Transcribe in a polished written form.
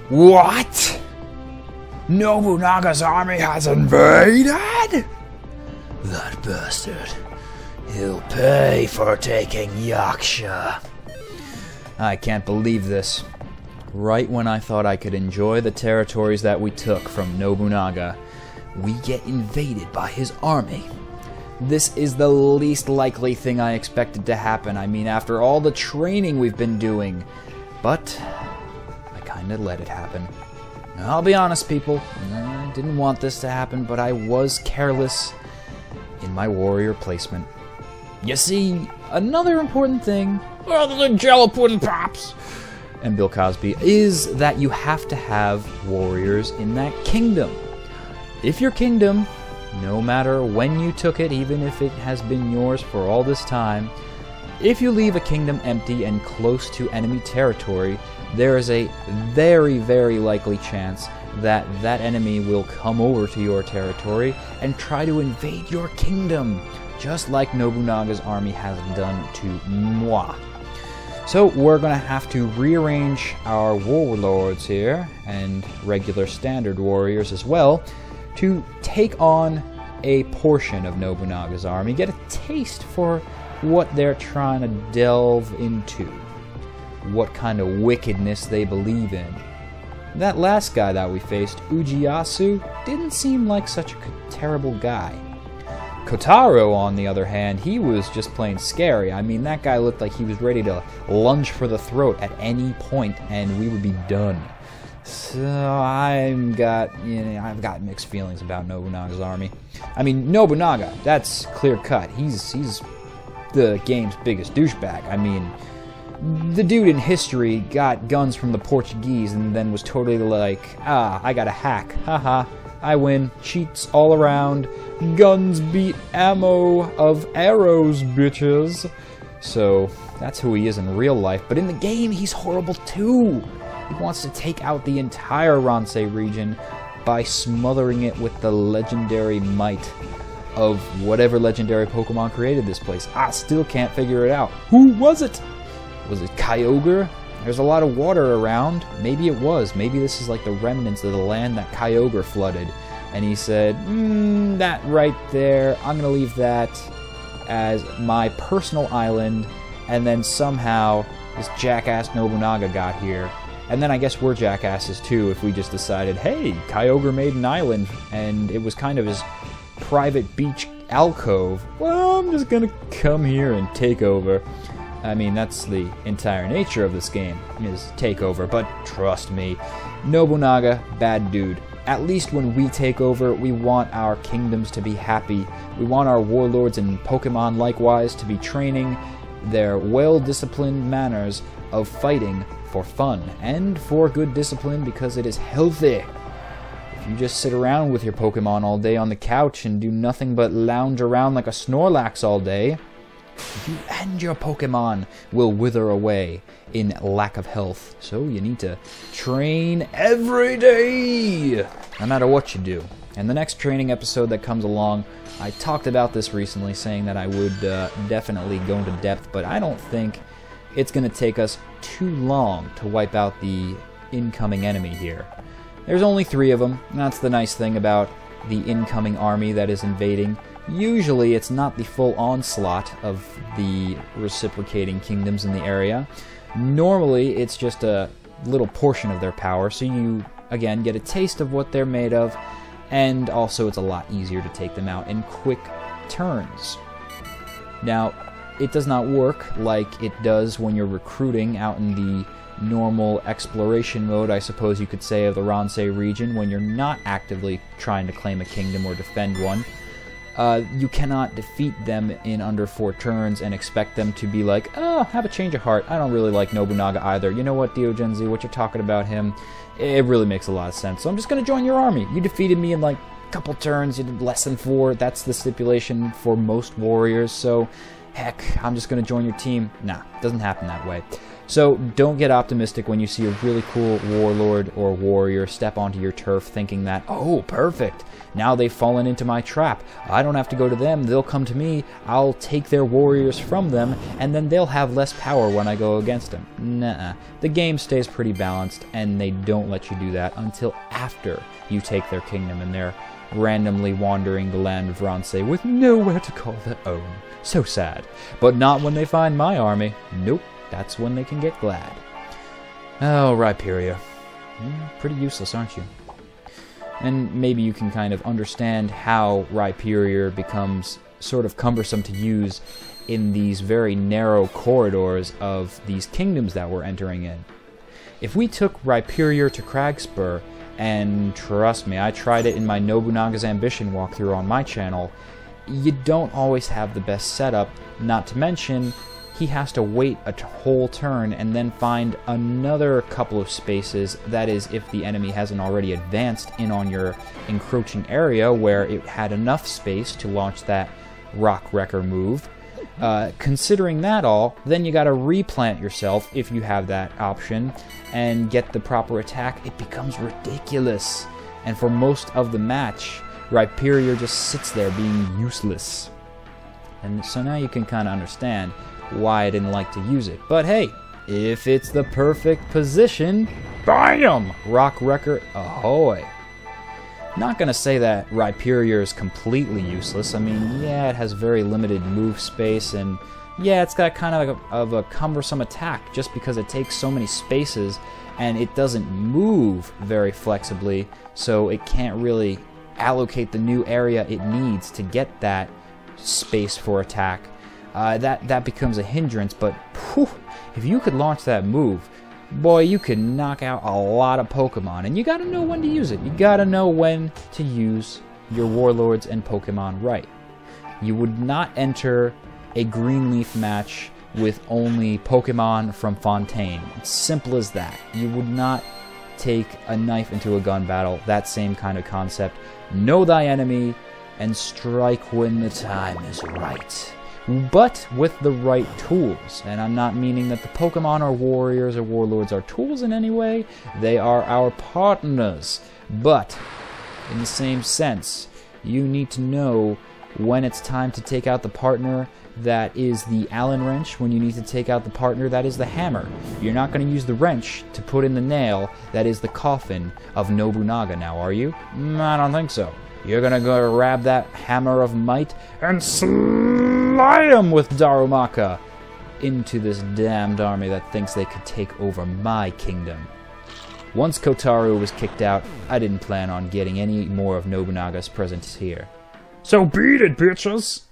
What? Nobunaga's army has invaded? That bastard. He'll pay for taking Yaksha. I can't believe this. Right when I thought I could enjoy the territories that we took from Nobunaga, we get invaded by his army. This is the least likely thing I expected to happen. I mean, after all the training we've been doing. But I kinda let it happen. I'll be honest, people. I didn't want this to happen, but I was careless in my warrior placement. You see, another important thing, other than Jello Pudding Pops and Bill Cosby, is that you have to have warriors in that kingdom. If your kingdom, no matter when you took it, even if it has been yours for all this time, if you leave a kingdom empty and close to enemy territory, there is a very, very likely chance that that enemy will come over to your territory and try to invade your kingdom, just like Nobunaga's army has done to moi. So we're going to have to rearrange our warlords here, and regular standard warriors as well, to take on a portion of Nobunaga's army, get a taste for what they're trying to delve into, what kind of wickedness they believe in. That last guy that we faced, Ujiyasu, didn't seem like such a terrible guy. Kotaro, on the other hand, he was just plain scary. I mean, that guy looked like he was ready to lunge for the throat at any point, and we would be done. So I've got mixed feelings about Nobunaga's army. I mean, Nobunaga, that's clear cut. He's the game's biggest douchebag. I mean, the dude in history got guns from the Portuguese and then was totally like, I got a hack. Haha, I win. Cheats all around. Guns beat ammo of arrows, bitches. So that's who he is in real life. But in the game, he's horrible too. He wants to take out the entire Ransei region by smothering it with the legendary might of whatever legendary Pokemon created this place. I still can't figure it out. Who was it? Was it Kyogre? There's a lot of water around. Maybe it was. Maybe this is like the remnants of the land that Kyogre flooded. And he said, that right there, I'm going to leave that as my personal island. And then somehow this jackass Nobunaga got here. And then I guess we're jackasses too if we just decided, hey, Kyogre made an island and it was kind of his private beach alcove. Well, I'm just gonna come here and take over. I mean, that's the entire nature of this game, is takeover. But trust me, Nobunaga, bad dude. At least when we take over, we want our kingdoms to be happy. We want our warlords and Pokemon likewise to be training their well-disciplined manners of fighting for fun and for good discipline because it is healthy. If you just sit around with your Pokemon all day on the couch and do nothing but lounge around like a Snorlax all day, you and your Pokemon will wither away in lack of health. So you need to train every day, no matter what you do. And the next training episode that comes along, I talked about this recently, saying that I would definitely go into depth, but I don't think it's going to take us too long to wipe out the incoming enemy here. There's only 3 of them, and that's the nice thing about the incoming army that is invading. Usually it's not the full onslaught of the reciprocating kingdoms in the area. Normally it's just a little portion of their power, so you, again, get a taste of what they're made of, and also it's a lot easier to take them out in quick turns. Now, it does not work like it does when you're recruiting out in the normal exploration mode, I suppose you could say, of the Ransei region, when you're not actively trying to claim a kingdom or defend one. You cannot defeat them in under 4 turns and expect them to be like, oh, have a change of heart. I don't really like Nobunaga either. You know what, Diogen Z, what you're talking about him, it really makes a lot of sense. So I'm just going to join your army. You defeated me in like a couple turns, you did less than 4. That's the stipulation for most warriors, so heck, I'm just going to join your team. Nah, it doesn't happen that way. So don't get optimistic when you see a really cool warlord or warrior step onto your turf thinking that, oh, perfect, now they've fallen into my trap. I don't have to go to them, they'll come to me, I'll take their warriors from them, and then they'll have less power when I go against them. Nuh-uh. The game stays pretty balanced, and they don't let you do that until after you take their kingdom and they're randomly wandering the land of Ronse with nowhere to call their own. So sad. But not when they find my army. Nope. That's when they can get glad. Oh, Rhyperia. Pretty useless, aren't you? And maybe you can kind of understand how Rhyperia becomes sort of cumbersome to use in these very narrow corridors of these kingdoms that we're entering in. If we took Rhyperia to Cragspur, and trust me, I tried it in my Nobunaga's Ambition walkthrough on my channel, you don't always have the best setup, not to mention he has to wait a whole turn and then find another couple of spaces, that is if the enemy hasn't already advanced in on your encroaching area where it had enough space to launch that Rock Wrecker move. Considering that all, then you gotta replant yourself if you have that option and get the proper attack. It becomes ridiculous. And for most of the match, Rhyperia just sits there being useless. And so now you can kind of understand why I didn't like to use it. But hey, if it's the perfect position, BAM! Rock Wrecker ahoy! Not gonna say that Rhyperia is completely useless. I mean, yeah, it has very limited move space, and yeah, it's got kind of a cumbersome attack just because it takes so many spaces and it doesn't move very flexibly, so it can't really allocate the new area it needs to get that space for attack. That becomes a hindrance, but whew, if you could launch that move, boy, you could knock out a lot of Pokemon, and you gotta know when to use it. You gotta know when to use your warlords and Pokemon right. You would not enter a Greenleaf match with only Pokemon from Fontaine. It's simple as that. You would not take a knife into a gun battle. That same kind of concept. Know thy enemy and strike when the time is right. But with the right tools. And I'm not meaning that the Pokemon or warriors or warlords are tools in any way. They are our partners. But in the same sense, you need to know when it's time to take out the partner that is the Allen wrench, when you need to take out the partner that is the hammer. You're not going to use the wrench to put in the nail that is the coffin of Nobunaga now, are you? I don't think so. You're going to go grab that hammer of might and slide him with Darumaka into this damned army that thinks they could take over my kingdom. Once Kotaro was kicked out, I didn't plan on getting any more of Nobunaga's presence here. So beat it, bitches!